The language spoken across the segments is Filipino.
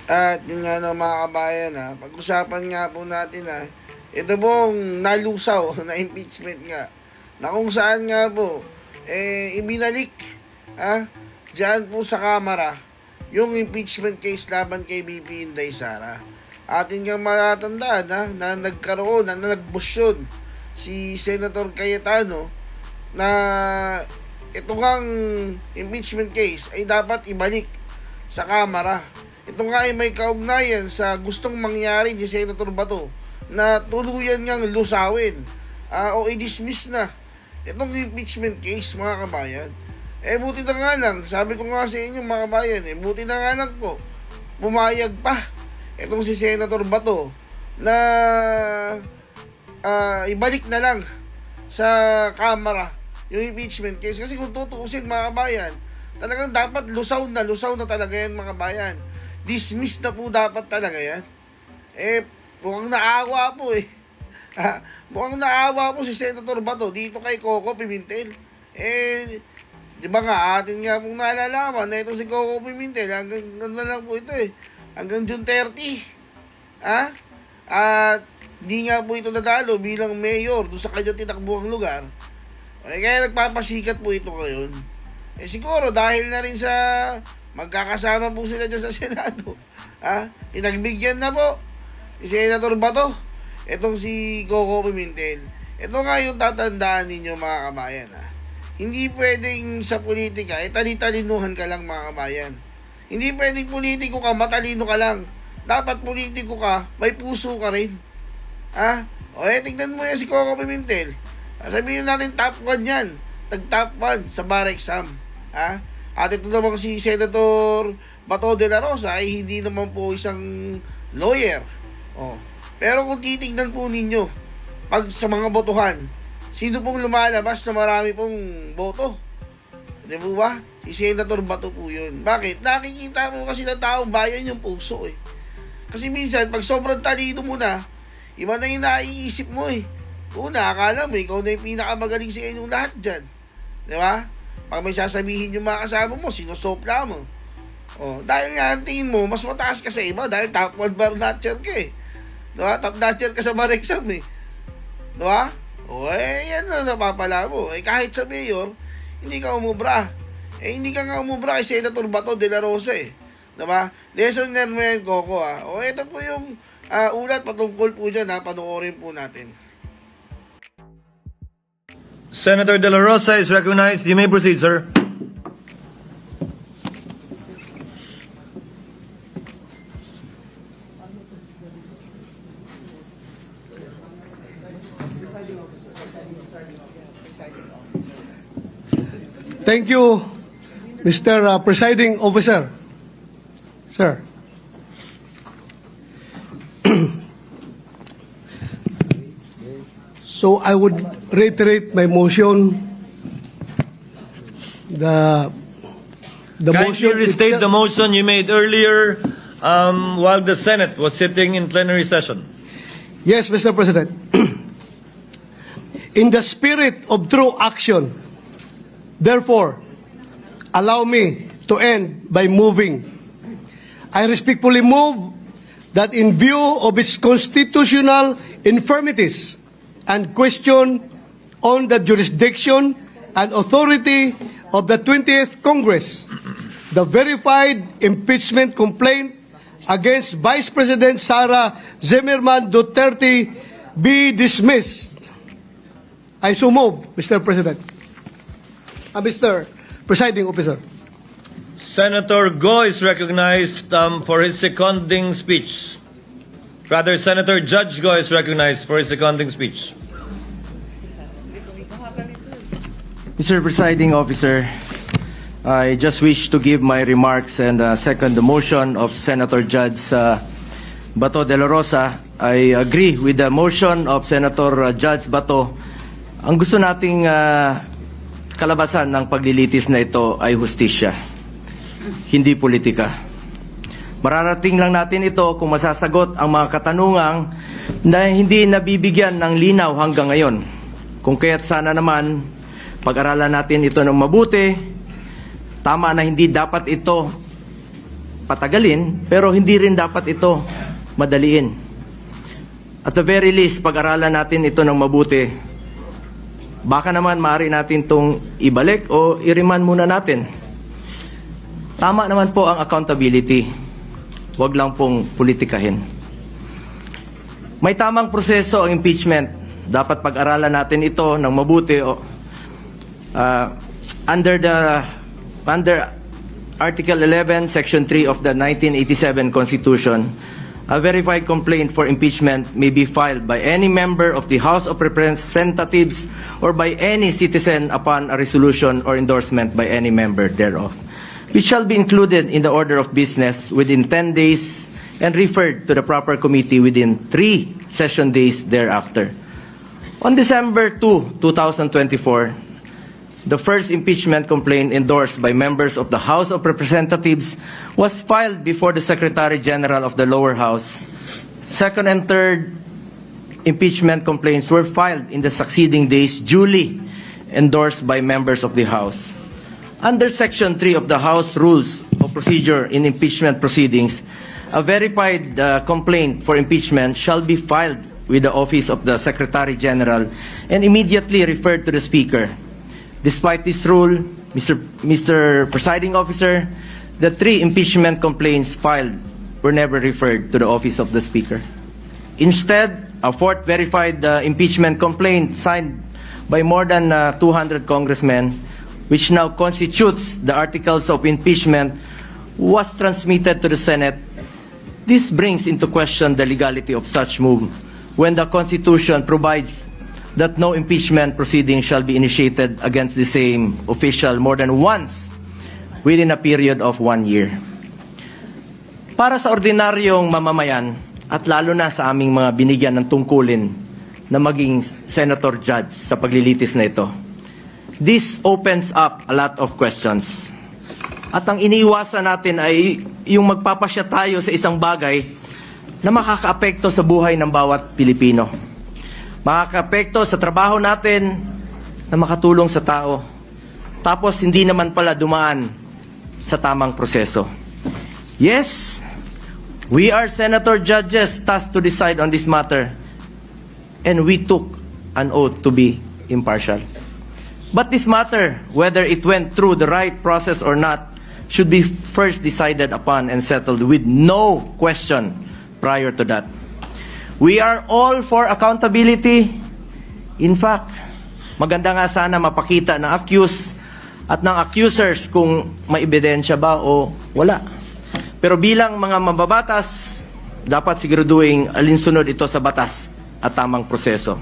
At yun nga no, mga kabayan, pag-usapan nga po natin ito pong nalusaw na impeachment nga, na kung saan nga po ibinalik dyan po sa Kamara yung impeachment case laban kay BP Inday Sara. Atin nga matatandaan na nagkaroon, na nagbusyon si Senator Cayetano na ito ngang impeachment case ay dapat ibalik sa Kamara. Ito nga ay may kaugnayan sa gustong mangyari ni Senator Bato na tuluyan ngang lusawin o i-dismiss na itong impeachment case, mga kabayan. Buti na nga lang, sabi ko nga sa inyo mga kabayan, buti na nga lang po pumayag pa itong si Senator Bato na ibalik na lang sa Kamara yung impeachment case. Kasi kung tutuusin mga kabayan, talagang dapat lusaw na talaga yan mga kabayan. Dismiss na po dapat talaga yan. Mukhang naawa po mukhang naawa po si Senator Bato dito kay Coco Pimentel. Di ba nga, atin nga pong nalalaman na ito si Coco Pimentel, hanggang na lang po ito hanggang June 30. At di nga po ito nadalo bilang mayor doon sa kanyang tinakbuhang lugar. Kaya nagpapasikat po ito ngayon. Siguro dahil na rin sa magkakasama po sila dyan sa Senado. Pinagbigyan na po si Senator Bato itong si Coco Pimentel. Ito nga yung tatandaan ninyo mga kabayan. Hindi pwedeng sa politika tali-talinuhan ka lang mga kabayan. Hindi pwedeng politiko ka, matalino ka lang. Dapat politiko ka, may puso ka rin. Tingnan mo yan si Coco Pimentel. Sabihin natin top 1 yan. Tag-top 1 sa bar exam. At ito naman si Senator Bato de la Rosa ay hindi naman po isang lawyer. Pero kung titignan po ninyo, pag sa mga botohan, sino pong lumalabas na marami pong boto? Di ba? Si Senator Bato po yun. Bakit? Nakikita mo kasi ng taong bayan yung puso Kasi minsan, pag sobrang talino mo na, iba na yung naiisip mo Una, akala mo, ikaw na yung pinakamagaling sa inyong lahat dyan. Di ba? Pag may sasabihin yung mga kasama mo, sinusopla mo. Dahil nga, ang tingin mo, mas mataas ka sa iba dahil top 1 bar notcher ka Diba? Top notcher ka sa bar exam Diba? Yan na napapala mo. Kahit sa mayor, hindi ka umubra. Hindi ka nga umubra kay Senator Bato de la Rosa Diba? Lesson learned mo yan, Coco ito po yung ulat patungkol po dyan panoorin po natin. Senator De La Rosa is recognized. You may proceed, sir. Thank you, Mr. Presiding Officer. Sir. So I would reiterate my motion. The Can motion. you restate the motion you made earlier while the Senate was sitting in plenary session? Yes, Mr. President. In the spirit of true action, therefore, allow me to end by moving. I respectfully move that in view of its constitutional infirmities and question on the jurisdiction and authority of the 20th Congress, the verified impeachment complaint against Vice President Sara Zimmerman Duterte be dismissed. I so move, Mr. President. Mr. Presiding Officer. Senator Go is recognized for his seconding speech. Rather, Senator Judge Go is recognized for his seconding speech. Mr. Presiding Officer, I just wish to give my remarks and second the motion of Senator Judge Bato de la Rosa. I agree with the motion of Senator Judge Bato. Ang gusto nating kalabasan ng paglilitis na ito ay hustisya, hindi politika. Mararating lang natin ito kung masasagot ang mga katanungang na hindi nabibigyan ng linaw hanggang ngayon. Kung kaya't sana naman pag-aralan natin ito ng mabuti. Tama na hindi dapat ito patagalin, pero hindi rin dapat ito madaliin. At the very least, pag-aralan natin ito ng mabuti. Baka naman maaari natin itong ibalik o i-remand muna natin. Tama naman po ang accountability. Huwag lang pong politikahin. May tamang proseso ang impeachment. Dapat pag-aralan natin ito ng mabuti. Under Article 11, Section 3 of the 1987 Constitution, a verified complaint for impeachment may be filed by any member of the House of Representatives or by any citizen upon a resolution or endorsement by any member thereof, which shall be included in the order of business within 10 days and referred to the proper committee within 3 session days thereafter. On December 2, 2024, the first impeachment complaint endorsed by members of the House of Representatives was filed before the Secretary General of the lower house. Second and third impeachment complaints were filed in the succeeding days, duly endorsed by members of the House. Under Section 3 of the House Rules of Procedure in Impeachment Proceedings, a verified complaint for impeachment shall be filed with the Office of the Secretary General and immediately referred to the Speaker. Despite this rule, Mr. Presiding Officer, the 3 impeachment complaints filed were never referred to the Office of the Speaker. Instead, a 4th verified impeachment complaint signed by more than 200 congressmen, which now constitutes the articles of impeachment, was transmitted to the Senate. This brings into question the legality of such move when the Constitution provides that no impeachment proceeding shall be initiated against the same official more than once within a period of 1 year. Para sa ordinaryong mamamayan, at lalo na sa aming mga binigyan ng tungkulin na maging senator judge sa paglilitis na ito, this opens up a lot of questions. At ang iniiwasan natin ay yung magpapasya tayo sa isang bagay na makakaapekto sa buhay ng bawat Pilipino. Makaka-apekto sa trabaho natin na makatulong sa tao. Tapos hindi naman pala dumaan sa tamang proseso. Yes, we are senator judges tasked to decide on this matter. And we took an oath to be impartial. But this matter, whether it went through the right process or not, should be first decided upon and settled with no question prior to that. We are all for accountability. In fact, maganda nga sana mapakita ng accused at ng accusers kung may ebidensya ba o wala. Pero bilang mga mababatas, dapat siguraduhin alinsunod ito sa batas at tamang proseso.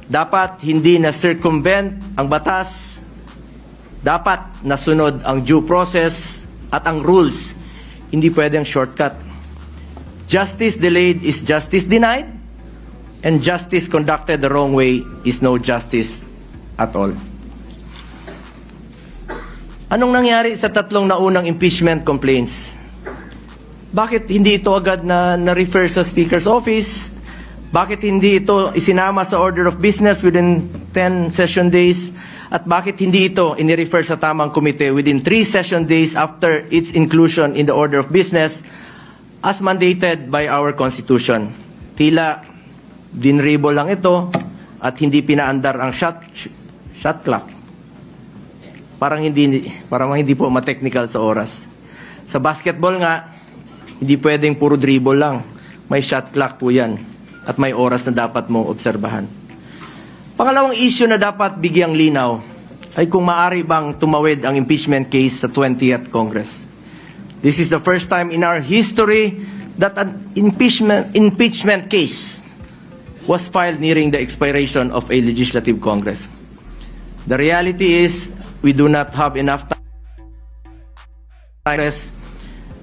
Dapat hindi na circumvent ang batas. Dapat nasunod ang due process at ang rules. Hindi pwedeng shortcut. Justice delayed is justice denied, and justice conducted the wrong way is no justice at all. Anong nangyari sa 3 naunang impeachment complaints? Bakit hindi ito agad na-refer sa Speaker's Office? Bakit hindi ito isinama sa order of business within 10 session days? At bakit hindi ito inirefer sa tamang komite within 3 session days after its inclusion in the order of business as mandated by our Constitution? Tila dinrable lang ito at hindi pinaandar ang shot clock. Parang hindi po ma-technical sa oras. Sa basketball nga, hindi pwedeng puro dribble lang. May shot clock po yan. At may oras na dapat mong obserbahan. Pangalawang issue na dapat bigyang linaw ay kung maaari bang tumawid ang impeachment case sa 20th Congress. This is the first time in our history that an impeachment case was filed nearing the expiration of a legislative Congress. The reality is, we do not have enough time.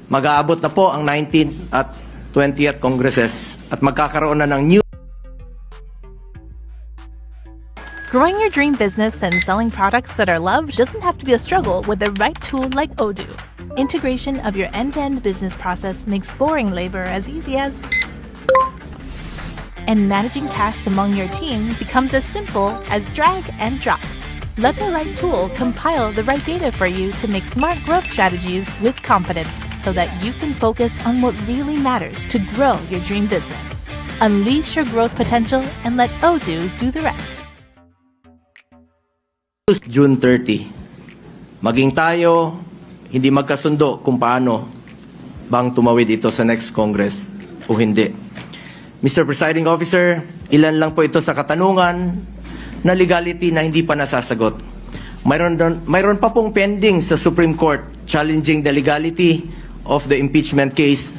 Mag-aabot na po ang 19th at 20th Congresses at magkakaroon na ng new. Growing your dream business and selling products that are loved doesn't have to be a struggle with the right tool like Odoo. Integration of your end-to-end business process makes boring labor as easy as... And managing tasks among your team becomes as simple as drag and drop. Let the right tool compile the right data for you to make smart growth strategies with confidence. so that you can focus on what really matters to grow your dream business. Unleash your growth potential and let Odoo do the rest. June 30, maging tayo hindi magkasundo kung paano bang tumawid ito sa next Congress o hindi. Mr. Presiding Officer, ilan lang po ito sa katanungan na legality na hindi pa nasasagot. Mayroon pa pong pending sa Supreme Court challenging the legality of the impeachment case.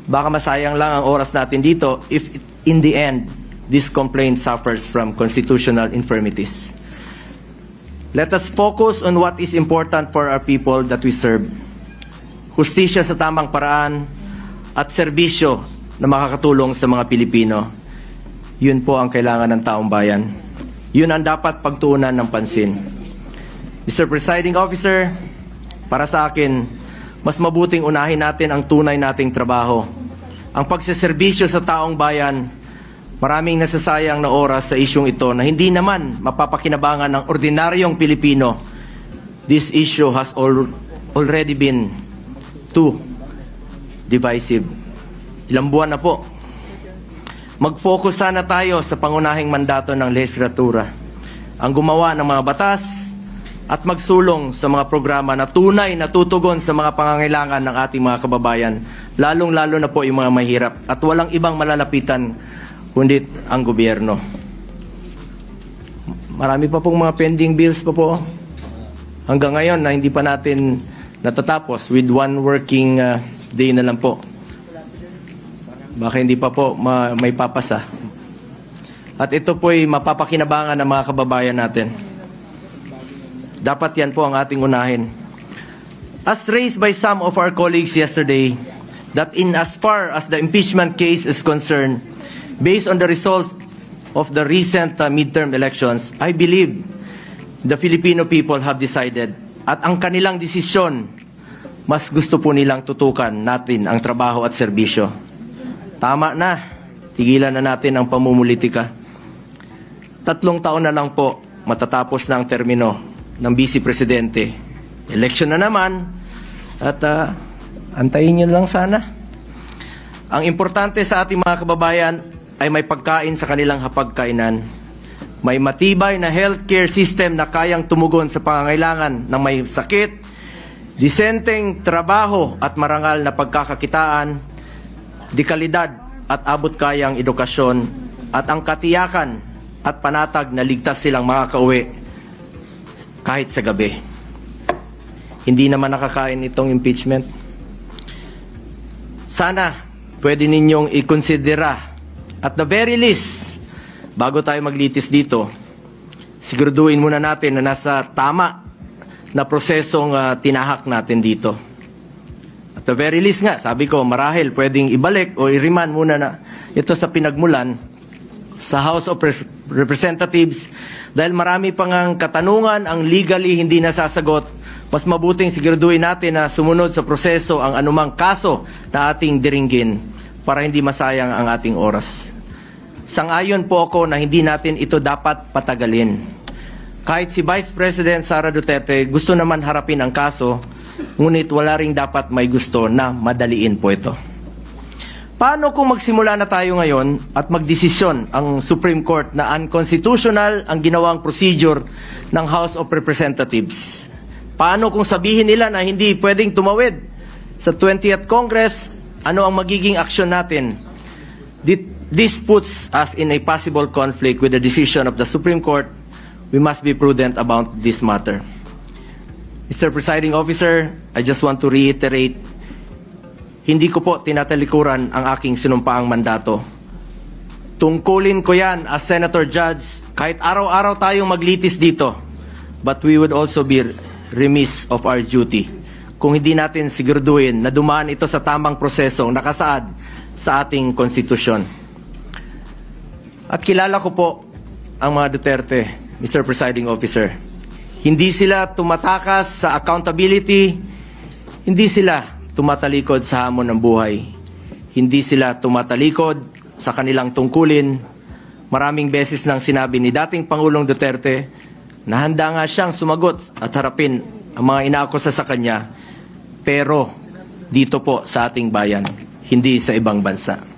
Baka masayang lang ang oras natin dito if in the end this complaint suffers from constitutional infirmities. Let us focus on what is important for our people that we serve. Hustisya sa tamang paraan at serbisyo na makakatulong sa mga Pilipino. Yun po ang kailangan ng taong bayan. Yun ang dapat pagtuunan ng pansin. Mr. Presiding Officer, para sa akin, mas mabuting unahin natin ang tunay nating trabaho. Ang pagseserbisyo sa taong bayan, maraming nasasayang na oras sa isyong ito na hindi naman mapapakinabangan ng ordinaryong Pilipino. This issue has already been too divisive. Ilang buwan na po. Mag-focus sana tayo sa pangunahing mandato ng lehislatura. Ang gumawa ng mga batas at magsulong sa mga programa na tunay na tutugon sa mga pangangailangan ng ating mga kababayan, lalong-lalo na po yung mga mahirap at walang ibang malalapitan kundi ang gobyerno. Marami pa pong mga pending bills pa po hanggang ngayon na hindi pa natin natatapos with one working day na lang po. Baka hindi pa po may papasa. At ito po'y mapapakinabangan ng mga kababayan natin. Dapat yan po ang ating unahin. As raised by some of our colleagues yesterday, that in as far as the impeachment case is concerned, based on the results of the recent midterm elections, I believe the Filipino people have decided at ang kanilang desisyon, mas gusto po nilang tutukan natin ang trabaho at serbisyo. Tama na, tigilan na natin ang pamumulitika. 3 taon na lang po matatapos na ang termino ng Vice Presidente. Election na naman at antayin nyo lang sana. Ang importante sa ating mga kababayan ay may pagkain sa kanilang hapagkainan. May matibay na healthcare system na kayang tumugon sa pangangailangan ng may sakit, disenteng trabaho at marangal na pagkakakitaan, dekalidad at abot-kayang edukasyon, at ang katiyakan at panatag na ligtas silang makakauwi kahit sa gabi. Hindi naman nakakain itong impeachment. Sana pwede ninyong ikonsidera at the very least, bago tayo maglitis dito, siguraduhin muna natin na nasa tama na prosesong tinahak natin dito. At the very least nga, sabi ko, marahil pwedeng ibalik o i-remand muna na ito sa pinagmulan sa House of Representatives dahil marami pang ang katanungan ang legally hindi nasasagot. Mas mabuting siguraduhin natin na sumunod sa proseso ang anumang kaso na ating diringgin para hindi masayang ang ating oras. Sang-ayon po ako na hindi natin ito dapat patagalin. Kahit si Vice President Sara Duterte gusto naman harapin ang kaso, ngunit wala ring dapat may gusto na madaliin po ito. Paano kung magsimula na tayo ngayon at magdesisyon ang Supreme Court na unconstitutional ang ginawang procedure ng House of Representatives? Paano kung sabihin nila na hindi pwedeng tumawid sa 20th Congress? Ano ang magiging aksyon natin? This puts us in a possible conflict with the decision of the Supreme Court. We must be prudent about this matter. Mr. Presiding Officer, I just want to reiterate, hindi ko po tinatalikuran ang aking sinumpaang mandato. Tungkulin ko yan as Senator Judge, kahit araw-araw tayong maglitis dito. But we would also be remiss of our duty kung hindi natin siguraduhin na dumaan ito sa tamang prosesong nakasaad sa ating konstitusyon. At kilala ko po ang mga Duterte, Mr. Presiding Officer. Hindi sila tumatakas sa accountability, hindi sila tumatalikod sa hamon ng buhay, hindi sila tumatalikod sa kanilang tungkulin. Maraming beses nang sinabi ni dating Pangulong Duterte na handa nga siyang sumagot at harapin ang mga inaakusa sa kanya, pero dito po sa ating bayan, hindi sa ibang bansa.